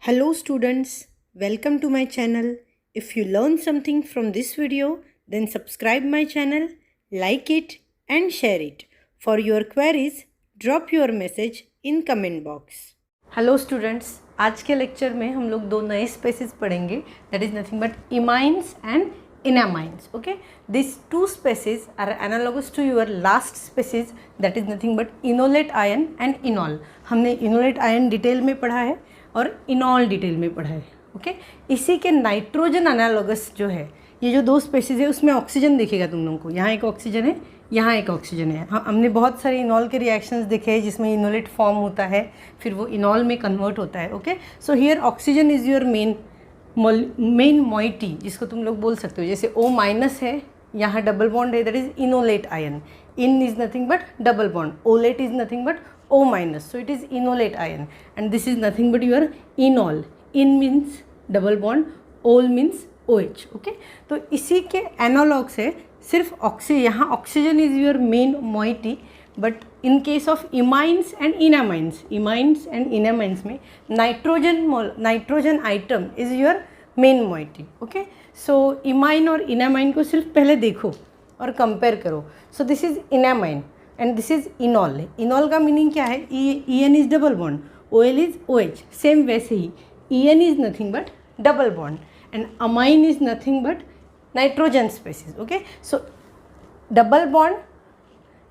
Hello students, welcome to my channel. If you learn something from this video, then subscribe my channel, like it and share it. For your queries, drop your message in comment box. Hello students, आज के lecture में हम लोग दो नए spaces पढ़ेंगे that is nothing but imines and enamines. Okay, these two species are analogous to your last species that is nothing but enolate ion and enol. हमने enolate ion detail में पढ़ा है और इनॉल डिटेल में पढ़ा है. ओके, इसी के नाइट्रोजन एनालॉगस जो है, ये जो दो स्पेसीज है उसमें ऑक्सीजन दिखेगा तुम लोगों को. यहाँ एक ऑक्सीजन है, यहाँ एक ऑक्सीजन है. हाँ, हमने बहुत सारे इनॉल के रिएक्शंस देखे हैं जिसमें इनोलेट फॉर्म होता है, फिर वो इनॉल में कन्वर्ट होता है. Okay, so here oxygen is your main moiety, जिसको तुम लोग बोल सकते हो. जैसे O माइनस है, यहाँ डबल बॉन्ड है, that is enolate ion. In is nothing but double bond. OLED is nothing but O minus, so it is enolate ion, and this is nothing but your enol. In means double bond, ol means OH. Okay, तो इसी के analogues है. सिर्फ यहाँ oxygen is your main moiety, but in case of imines and enamines में nitrogen atom is your main moiety. Okay, so imine और enamine को सिर्फ पहले देखो और कंपेयर करो. So this is enamine and this is enol. enol का meaning क्या है? en is double bond, ol is oh. Same वैसे ही en is nothing but double bond and amine is nothing but nitrogen species. okay, so double bond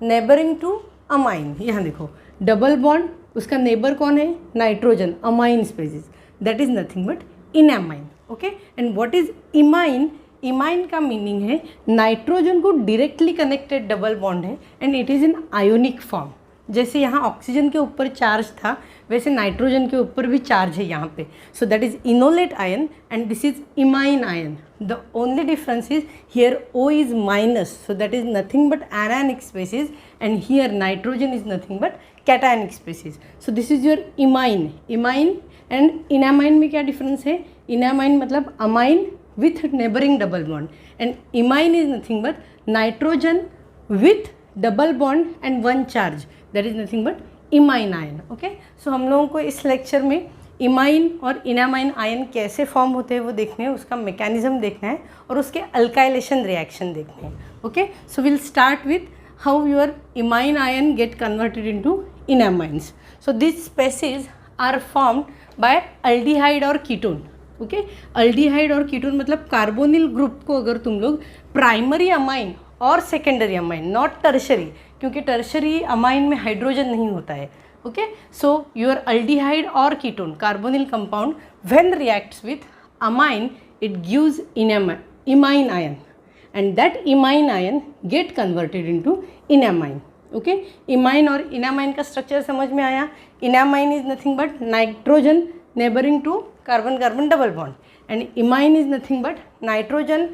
neighboring to amine. यहाँ देखो double bond, उसका neighbour कौन है? Nitrogen. amine species, that is nothing but enamine. okay, and what is imine? Imine का meaning है nitrogen को directly connected double bond है and it is in ionic form. जैसे यहाँ ऑक्सीजन के ऊपर चार्ज था, वैसे नाइट्रोजन के ऊपर भी चार्ज है यहाँ पे. So that is enolate ion and this is imine ion. The only difference is here O is minus, so that is nothing but anionic species and here nitrogen is nothing but cationic species. So this is your imine. Imine and enamine में क्या difference है? Enamine मतलब amine with neighboring double bond and imine is nothing but nitrogen with double bond and one charge, that is nothing but imine ion. okay, so हम लोगों को इस lecture में imine और इनामाइन आयन कैसे फॉर्म होते हैं वो देखने हैं, उसका मैकेनिज्म देखना है और उसके अल्काइलेशन रिएक्शन देखने हैं. Okay, so will start with how your imine ion get converted into enamines. So this species are formed by aldehyde और कीटोन. ओके, अल्डिहाइड और कीटोन मतलब कार्बोनिल ग्रुप को अगर तुम लोग प्राइमरी अमाइन और सेकेंडरी अमाइन, नॉट टर्शरी, क्योंकि tertiary amine में हाइड्रोजन नहीं होता है. ओके, सो योर अल्डिहाइड और ketone carbonyl compound when reacts with amine it gives imine ion and that imine ion get converted into enamine. Okay, imine और enamine का structure समझ में आया. Enamine is nothing but nitrogen neighboring to carbon double bond and imine is nothing but nitrogen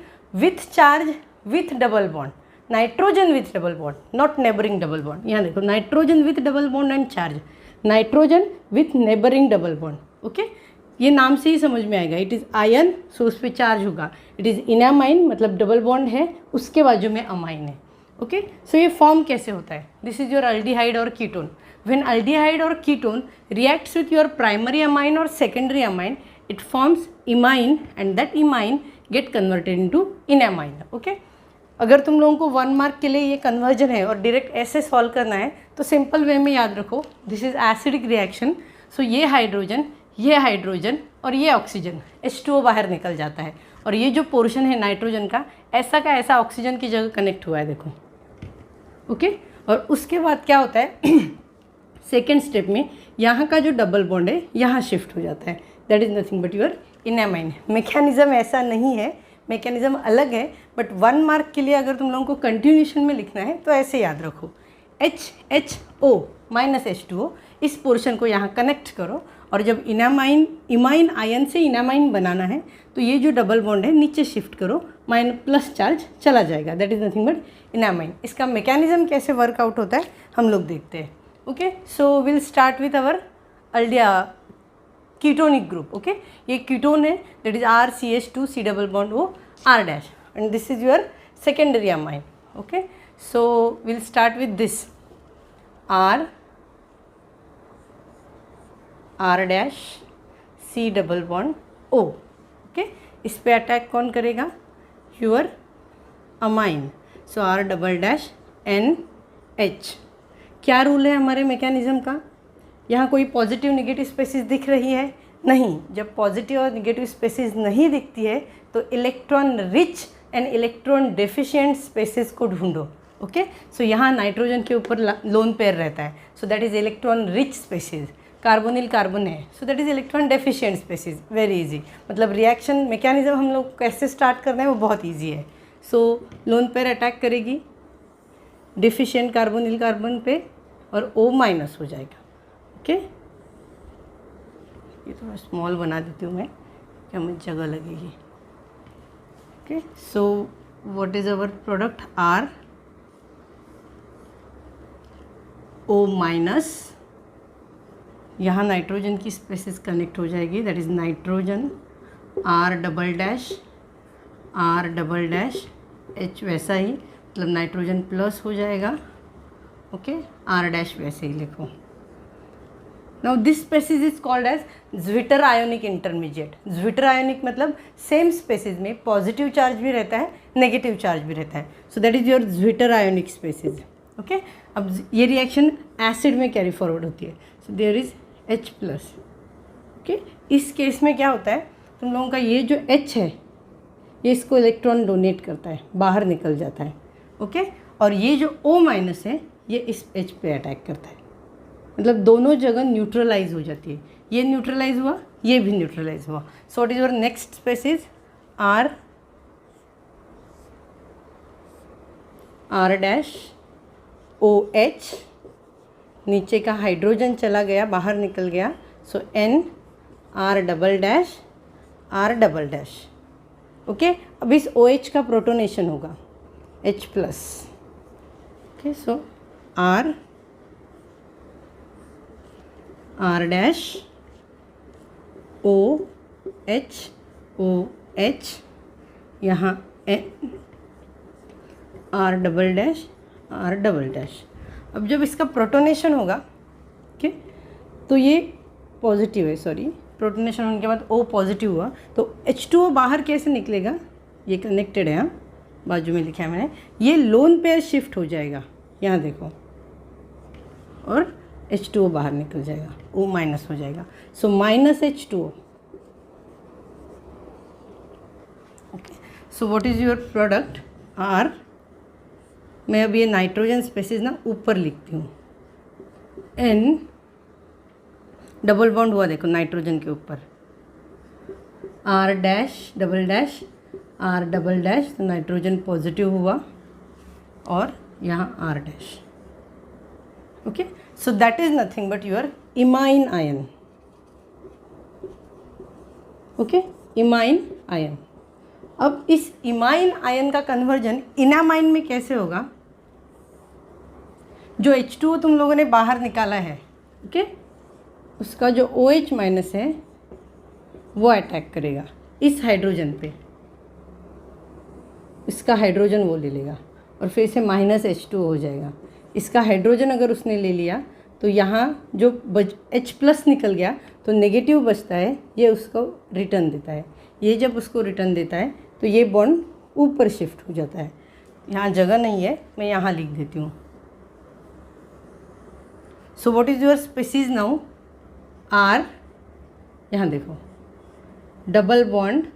with charge with double bond. nitrogen with double bond, not neighboring double bond. यहाँ देखो nitrogen with double bond and charge, nitrogen with neighboring double bond. okay, ये नाम से ही समझ में आएगा. It is ion, सो उस पर चार्ज होगा. इट इज़ इनामाइन मतलब डबल बॉन्ड है, उसके बाजू में अमाइन है. ओके, सो ये फॉर्म कैसे होता है? दिस इज योर अल्डिहाइड और ketone. When aldehyde or ketone reacts with your primary amine or secondary amine, it forms imine and that imine get converted into enamine. okay, अगर तुम लोगों को 1 मार्क के लिए ये कन्वर्जन है और डायरेक्ट ऐसे सॉल्व करना है तो सिंपल वे में याद रखो, दिस इज एसिडिक रिएक्शन. सो ये हाइड्रोजन और ये ऑक्सीजन H2O बाहर निकल जाता है और ये जो पोर्शन है नाइट्रोजन का ऐसा ऑक्सीजन की जगह कनेक्ट हुआ है, देखो. ओके, और उसके बाद क्या होता है सेकेंड स्टेप में यहाँ का जो डबल बॉन्ड है यहाँ शिफ्ट हो जाता है. That is nothing but your enamine. Mechanism ऐसा नहीं है, मैकेनिज्म अलग है, बट 1 मार्क के लिए अगर तुम लोगों को कंटिन्यूशन में लिखना है तो ऐसे याद रखो. HHO माइनस H2O, इस पोर्शन को यहाँ कनेक्ट करो और जब इमाइन आयन से इनामाइन बनाना है तो ये जो डबल बॉन्ड है नीचे शिफ्ट करो, प्लस चार्ज चला जाएगा. That is nothing but enamine. इसका मैकेनिज्म कैसे वर्कआउट होता है हम लोग देखते हैं. okay, so we'll start with our ketonic group. okay, ये ketone है, that is RCH2 C double bond O R dash and this is your secondary amine. okay, so we'll start with this R dash C double bond O, okay. इस पे attack कौन करेगा? Your amine, so R double dash NH। क्या rule है हमारे mechanism का? यहाँ कोई पॉजिटिव नेगेटिव स्पेसिस दिख रही है? नहीं। जब पॉजिटिव और नेगेटिव स्पेसिस नहीं दिखती है तो electron rich and electron deficient species को ढूंढो, ओके। सो यहाँ नाइट्रोजन के ऊपर लोन पेयर रहता है, so that is electron rich species. Carbonyl carbon है, so that is electron deficient species. Very easy, मतलब रिएक्शन मैकेनिज्म हम लोग कैसे स्टार्ट करना है वो बहुत ईजी है। सो लोन पेयर अटैक करेगी डिफिशिएंट कार्बोनिल कार्बन पे और O माइनस हो जाएगा, ओके। ये थोड़ा स्मॉल बना देती हूँ मैं, क्या मुझे जगह लगेगी, okay. So what is our product? R O minus, यहाँ नाइट्रोजन की स्पेसिस कनेक्ट हो जाएगी, that is nitrogen R double dash H, वैसा ही, मतलब नाइट्रोजन प्लस हो जाएगा, ओके। R डैश वैसे ही लिखो। Now this species is called as zwitterionic intermediate. Zwitterionic मतलब सेम स्पेसिस में पॉजिटिव चार्ज भी रहता है, नेगेटिव चार्ज भी रहता है, so that is your zwitterionic species, okay. अब ये रिएक्शन एसिड में कैरी फॉरवर्ड होती है, so there is H plus, okay. इस केस में क्या होता है, तुम लोगों का ये जो H है ये इसको इलेक्ट्रॉन डोनेट करता है, बाहर निकल जाता है, ओके। और ये जो O माइनस है ये इस H पे अटैक करता है, मतलब दोनों जगह न्यूट्रलाइज हो जाती है। ये न्यूट्रलाइज हुआ, ये भी न्यूट्रलाइज हुआ। So what is your next species? R dash OH, नीचे का हाइड्रोजन चला गया, बाहर निकल गया, so N R double dash, okay. अब इस OH का प्रोटोनेशन होगा H plus, okay. So R dash OH, यहाँ R डबल डैश। अब जब इसका प्रोटोनेशन होगा, ओके, तो ये पॉजिटिव है, सॉरी, प्रोटोनेशन होने के बाद O पॉजिटिव हुआ तो H2O बाहर कैसे निकलेगा? ये कनेक्टेड है, हाँ, बाजू में लिखा है मैंने। ये लोन पेयर शिफ्ट हो जाएगा, यहाँ देखो, और H2O बाहर निकल जाएगा, O माइनस हो जाएगा, so minus H2O, okay. So what is your product? R, मैं अब ये नाइट्रोजन स्पेसिस ना ऊपर लिखती हूँ, N डबल बॉन्ड हुआ, देखो नाइट्रोजन के ऊपर, R डैश डबल डैश, तो नाइट्रोजन पॉजिटिव हुआ और यहाँ R dash, okay. So that is nothing but your imine ion, okay, imine ion. अब इस इमाइन आयन का कन्वर्जन इनामाइन में कैसे होगा? जो H2O तुम लोगों ने बाहर निकाला है, ओके, उसका जो OH माइनस है वो अटैक करेगा इस हाइड्रोजन पे, इसका हाइड्रोजन वो ले लेगा और फिर से माइनस H2O हो जाएगा। इसका हाइड्रोजन अगर उसने ले लिया तो यहाँ जो H प्लस निकल गया तो नेगेटिव बचता है, ये उसको रिटर्न देता है। ये जब उसको रिटर्न देता है तो ये बॉन्ड ऊपर शिफ्ट हो जाता है। यहाँ जगह नहीं है, मैं यहाँ लिख देती हूँ। So what is your species now? R, यहाँ देखो, डबल बॉन्ड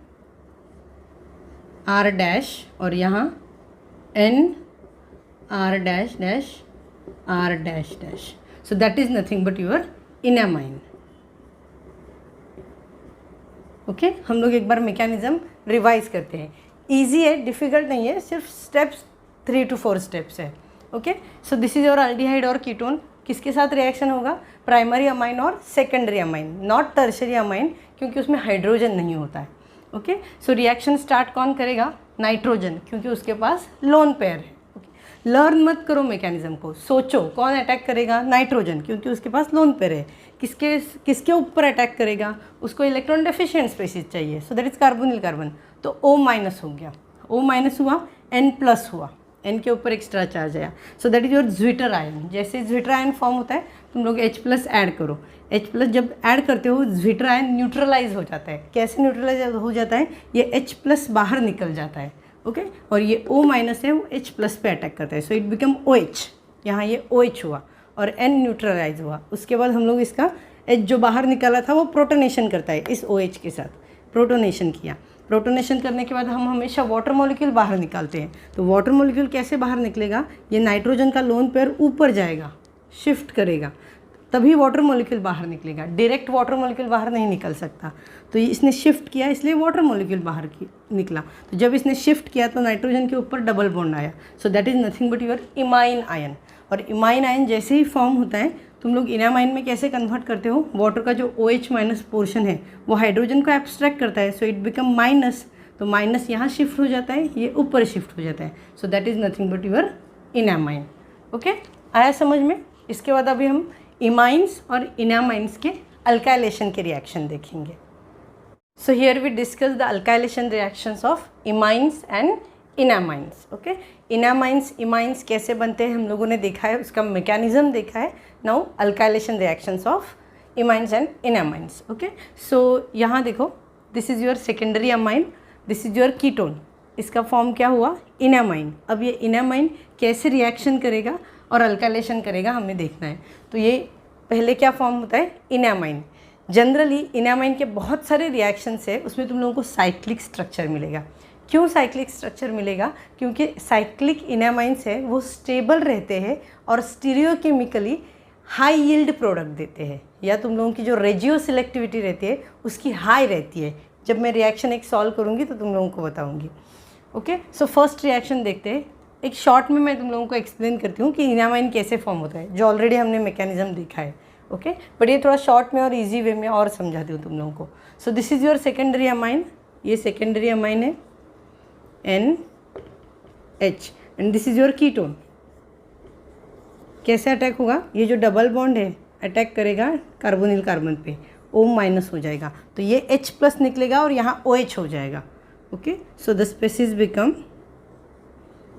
R डैश और यहाँ N R dash dash R dash dash, so that is nothing but your enamine, okay. हम लोग एक बार मैकेनिज्म रिवाइज करते हैं, इजी है, डिफ़िकल्ट नहीं है, सिर्फ स्टेप्स 3 to 4 स्टेप्स है, okay. So this is your aldehyde और कीटोन, किसके साथ रिएक्शन होगा? प्राइमरी अमाइन और secondary amine, not tertiary amine, क्योंकि उसमें हाइड्रोजन नहीं होता है, ओके। सो रिएक्शन स्टार्ट कौन करेगा? नाइट्रोजन, क्योंकि उसके पास लोन पेयर है, ओके। लर्न मत करो मैकेनिज्म को, सोचो कौन अटैक करेगा? नाइट्रोजन, क्योंकि उसके पास लोन पेयर है। किसके ऊपर अटैक करेगा? उसको इलेक्ट्रॉन डेफिशिएंट स्पेसिस चाहिए, सो दैट इज कार्बोनिल कार्बन, तो O माइनस हो गया, O माइनस हुआ, N प्लस हुआ, N के ऊपर एक्स्ट्रा चार्ज आया, सो that is your zwitter ion. जैसे ज्विटर आयन फॉर्म होता है तुम लोग H+ ऐड करो, H+ जब ऐड करते हो ज्विटर आयन न्यूट्रलाइज हो जाता है। कैसे न्यूट्रलाइज हो जाता है, ये H+ बाहर निकल जाता है, ओके और ये O- है वो H+ पे अटैक करता है, सो इट बिकम OH। यहाँ ये OH हुआ और N न्यूट्रलाइज हुआ। उसके बाद हम लोग इसका H जो बाहर निकाला था वो प्रोटोनेशन करता है इस OH के साथ, प्रोटोनेशन किया। प्रोटोनेशन करने के बाद हम हमेशा वाटर मॉलिक्यूल बाहर निकालते हैं। तो वाटर मॉलिक्यूल कैसे बाहर निकलेगा, ये नाइट्रोजन का लोन पेयर ऊपर जाएगा, शिफ्ट करेगा, तभी वाटर मॉलिक्यूल बाहर निकलेगा। डायरेक्ट वाटर मॉलिक्यूल बाहर नहीं निकल सकता, तो इसने शिफ्ट किया इसलिए वाटर मॉलिक्यूल बाहर निकला। तो जब इसने शिफ्ट किया तो नाइट्रोजन के ऊपर डबल बॉन्ड आया, सो that is nothing but your imine ion. और इमाइन आयन जैसे ही फॉर्म होता है तुम लोग इनामाइन में कैसे कन्वर्ट करते हो, वाटर का जो OH- पोर्शन है वो हाइड्रोजन को एब्स्ट्रैक्ट करता है, सो इट बिकम माइनस। तो माइनस यहाँ शिफ्ट हो जाता है, ये ऊपर शिफ्ट हो जाता है, so that is nothing but your enamine. Okay, आया समझ में। इसके बाद अभी हम इमाइंस और इनामाइंस के अल्काइलेशन के रिएक्शन देखेंगे। So here we discuss the alkylation reactions of imines and enamines. Okay, enamines imines कैसे बनते हैं हम लोगों ने देखा है, उसका मैकेनिज्म देखा है। Now alkylation reactions of imines and enamines. Okay, so यहाँ देखो, this is your secondary amine, this is your ketone. इसका फॉर्म क्या हुआ, इनामाइन। अब ये इनामाइन कैसे रिएक्शन करेगा और अल्काइलेशन करेगा हमें देखना है। तो ये पहले क्या फॉर्म होता है, इनामाइन। जनरली इनामाइन के बहुत सारे रिएक्शंस है, उसमें तुम लोगों को साइक्लिक स्ट्रक्चर मिलेगा। क्यों साइक्लिक स्ट्रक्चर मिलेगा, क्योंकि साइक्लिक इनामाइंस है वो स्टेबल रहते हैं और स्टीरियोकेमिकली हाई यील्ड प्रोडक्ट देते हैं, या तुम लोगों की जो रेजियो सिलेक्टिविटी रहती है उसकी हाई रहती है। जब मैं रिएक्शन एक सॉल्व करूँगी तो तुम लोगों को बताऊँगी। ओके, सो फर्स्ट रिएक्शन देखते हैं। एक शॉर्ट में मैं तुम लोगों को एक्सप्लेन करती हूँ कि इनामाइन कैसे फॉर्म होता है, जो ऑलरेडी हमने मैकेनिज्म देखा है। ओके, बट ये थोड़ा शॉर्ट में और इजी वे में और समझाती हूँ तुम लोगों को। सो this is your secondary amine, ये सेकेंडरी अमाइन है NH, and this is your ketone. कैसे अटैक होगा, ये जो डबल बॉन्ड है अटैक करेगा कार्बोनिल कार्बन पे, O- हो जाएगा, तो ये H+ निकलेगा और यहाँ OH हो जाएगा। Okay, so the species become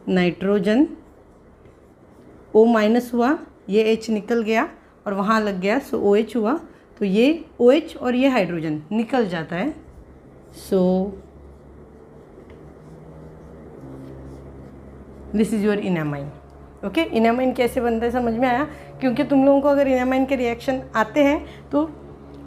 nitrogen, O- हुआ, ये H निकल गया और वहाँ लग गया, सो OH हुआ, तो ये OH और ये हाइड्रोजन निकल जाता है। So this is your enamine. Okay, enamine कैसे बनता है समझ में आया, क्योंकि तुम लोगों को अगर इनामाइन के रिएक्शन आते हैं तो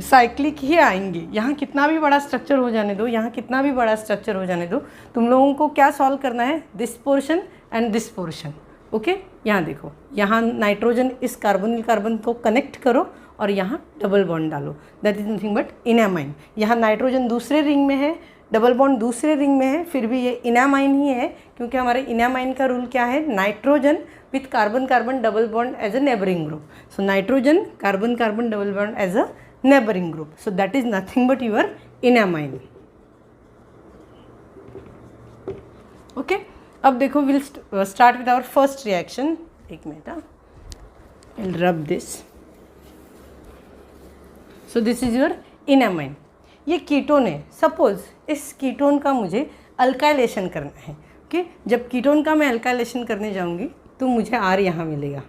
साइक्लिक ही आएंगे। यहाँ कितना भी बड़ा स्ट्रक्चर हो जाने दो, यहाँ कितना भी बड़ा स्ट्रक्चर हो जाने दो, तुम लोगों को क्या सॉल्व करना है, this portion and this portion. Okay, यहाँ देखो, यहाँ नाइट्रोजन इस कार्बोनिल कार्बन को कनेक्ट करो और यहाँ डबल बॉन्ड डालो, दैट इज नथिंग बट इनामाइन। यहाँ नाइट्रोजन दूसरे रिंग में है, डबल बॉन्ड दूसरे रिंग में है, फिर भी ये इनामाइन ही है, क्योंकि हमारे इनामाइन का रूल क्या है, nitrogen with carbon carbon double bond as a neighbouring group. So nitrogen carbon carbon double bond as a neighbouring group, so that is nothing but your enamine. Okay, अब देखो, will start with our first reaction. एक minute, I will rub this. So this is your enamine. ये ketone है, suppose इस ketone का मुझे alkylation करना है। ओके, जब कीटोन का मैं अल्काइलेशन करने जाऊंगी तो मुझे R यहाँ मिलेगा,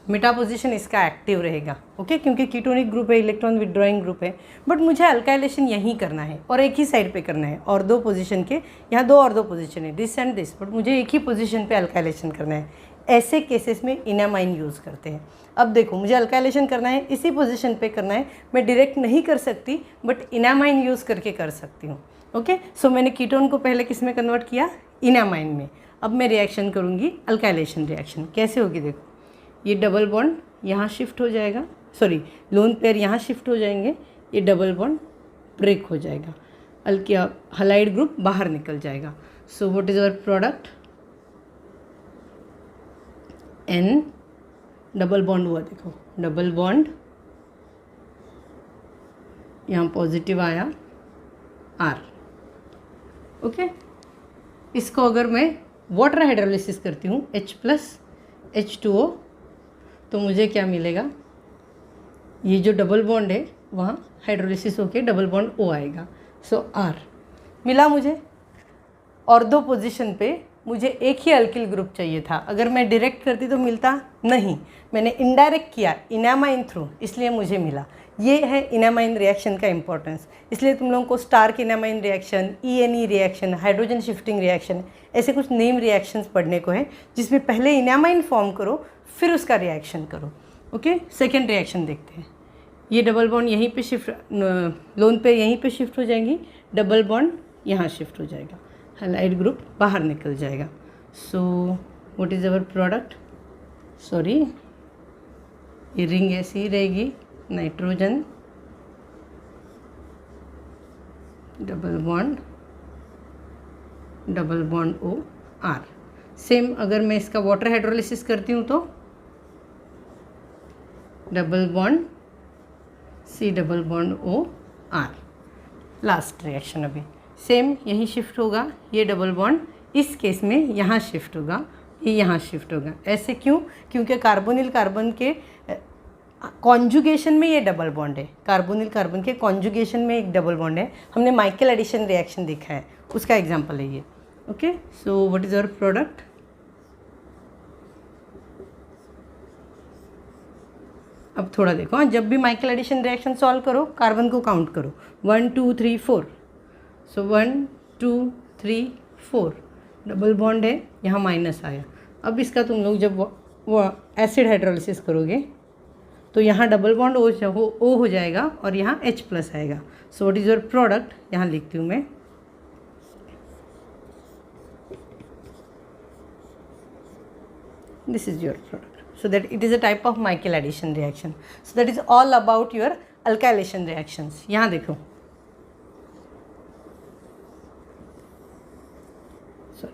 मेटा पोजिशन इसका एक्टिव रहेगा। ओके, क्योंकि कीटोनिक ग्रुप है, इलेक्ट्रॉन विड्रॉइंग ग्रुप है, बट मुझे अल्काइलेशन यहीं करना है और एक ही साइड पे करना है, और दो पोजीशन के, यहाँ दो और दो पोजीशन है, दिस एंड दिस, बट मुझे एक ही पोजीशन पे अल्काइलेशन करना है। ऐसे केसेस में इनामाइन यूज़ करते हैं। अब देखो, मुझे अल्काइलेशन करना है, इसी पोजीशन पे करना है, मैं डायरेक्ट नहीं कर सकती, बट इनामाइन यूज़ करके कर सकती हूँ। ओके, सो मैंने कीटोन को पहले किस में कन्वर्ट किया, इनामाइन में। अब मैं रिएक्शन करूँगी, अल्काइलेशन रिएक्शन कैसे होगी, देखो, ये डबल बॉन्ड यहाँ शिफ्ट हो जाएगा, सॉरी लोन पेयर यहाँ शिफ्ट हो जाएंगे, ये डबल बॉन्ड ब्रेक हो जाएगा, हलाइड ग्रुप बाहर निकल जाएगा। सो what is our product, N, double bond हुआ, देखो डबल बॉन्ड, यहाँ पॉजिटिव आया R। ओके, इसको अगर मैं वाटर हाइड्रोलिसिस करती हूँ H+H2O, तो मुझे क्या मिलेगा, ये जो डबल बॉन्ड है वहाँ हाइड्रोलिसिस होके डबल बॉन्ड O आएगा। सो R मिला मुझे, और दो पोजीशन पे मुझे एक ही अल्किल ग्रुप चाहिए था, अगर मैं डायरेक्ट करती तो मिलता नहीं, मैंने इनडायरेक्ट किया इनामाइन थ्रू, इसलिए मुझे मिला। ये है इनामाइन रिएक्शन का इंपॉर्टेंस। इसलिए तुम लोगों को Stork enamine reaction, ENE reaction, hydrogen shifting reaction, ऐसे कुछ नेम रिएक्शंस पढ़ने को है जिसमें पहले इनामाइन फॉर्म करो फिर उसका रिएक्शन करो। ओके, सेकेंड रिएक्शन देखते हैं। ये डबल बॉन्ड यहीं पे शिफ्ट, लोन पे यहीं पे शिफ्ट हो जाएंगी, डबल बॉन्ड यहाँ शिफ्ट हो जाएगा, हैलाइड ग्रुप बाहर निकल जाएगा। So what is our product, sorry ये रिंग ऐसी ही रहेगी, nitrogen double bond OR। Same अगर मैं इसका वाटर हाइड्रोलिसिस करती हूँ तो double bond C double bond OR। Last reaction अभी सेम यहीं शिफ्ट होगा, ये डबल बॉन्ड इस केस में यहाँ शिफ्ट होगा, ये यहाँ शिफ्ट होगा। ऐसे क्यों? क्योंकि कार्बोनिल कार्बन के कॉन्जुगेशन में ये डबल बॉन्ड है, कार्बोनिल कार्बन के कॉन्जुगेशन में एक डबल बॉन्ड है। हमने माइकल एडिशन रिएक्शन देखा है, उसका एग्जांपल है ये। Okay, so what is our product, अब थोड़ा देखो, जब भी माइकल एडिशन रिएक्शन सॉल्व करो कार्बन को काउंट करो, 1 2 3 4। सो 1 2 3 4 डबल बॉन्ड है, यहाँ माइनस आया। अब इसका तुम लोग जब वो एसिड हाइड्रोलिसिस करोगे तो यहाँ डबल बॉन्ड O हो जाएगा और यहाँ H+ आएगा। So what is your product, यहाँ लिखती हूँ मैं, this is your product. So that it is a type of Michael addition reaction. So that is all about your alkylation reactions. यहाँ देखो, sorry,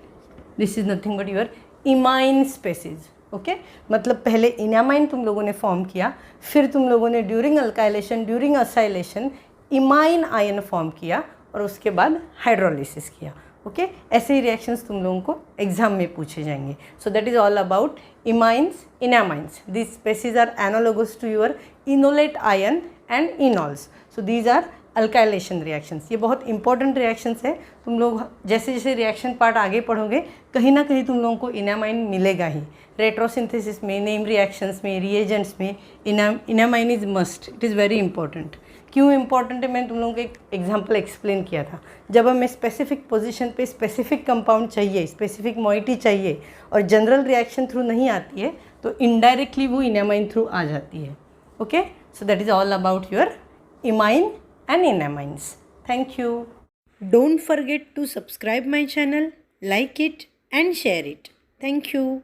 this is nothing but your imine species. Okay? मतलब पहले इनामाइन तुम लोगों ने form किया, फिर तुम लोगों ने during alkylation, during acylation imine ion form किया और उसके बाद हाइड्रोलिसिस किया। ओके, ऐसे ही रिएक्शंस तुम लोगों को एग्जाम में पूछे जाएंगे। So that is all about imines, enamines. This species are analogous to your enolate ion and enols. So these are alkylation reactions. ये बहुत इंपॉर्टेंट रिएक्शंस है। तुम लोग जैसे जैसे रिएक्शन पार्ट आगे पढ़ोगे कहीं ना कहीं तुम लोगों को इनामाइन मिलेगा ही। रेट्रोसिंथेसिस में, नेम रिएक्शंस में, रिएजेंट्स में enamine is must, it is very important. क्यों इंपॉर्टेंट है मैंने तुम लोगों को एक एग्जांपल एक्सप्लेन किया था। जब हमें स्पेसिफिक पोजीशन पे स्पेसिफिक कंपाउंड चाहिए, स्पेसिफिक मॉइटी चाहिए और जनरल रिएक्शन थ्रू नहीं आती है तो इनडायरेक्टली वो इनामाइन थ्रू आ जाती है। Okay, so that is all about your imine and enamines. Thank you. Don't forget to subscribe my channel, like it and share it. Thank you.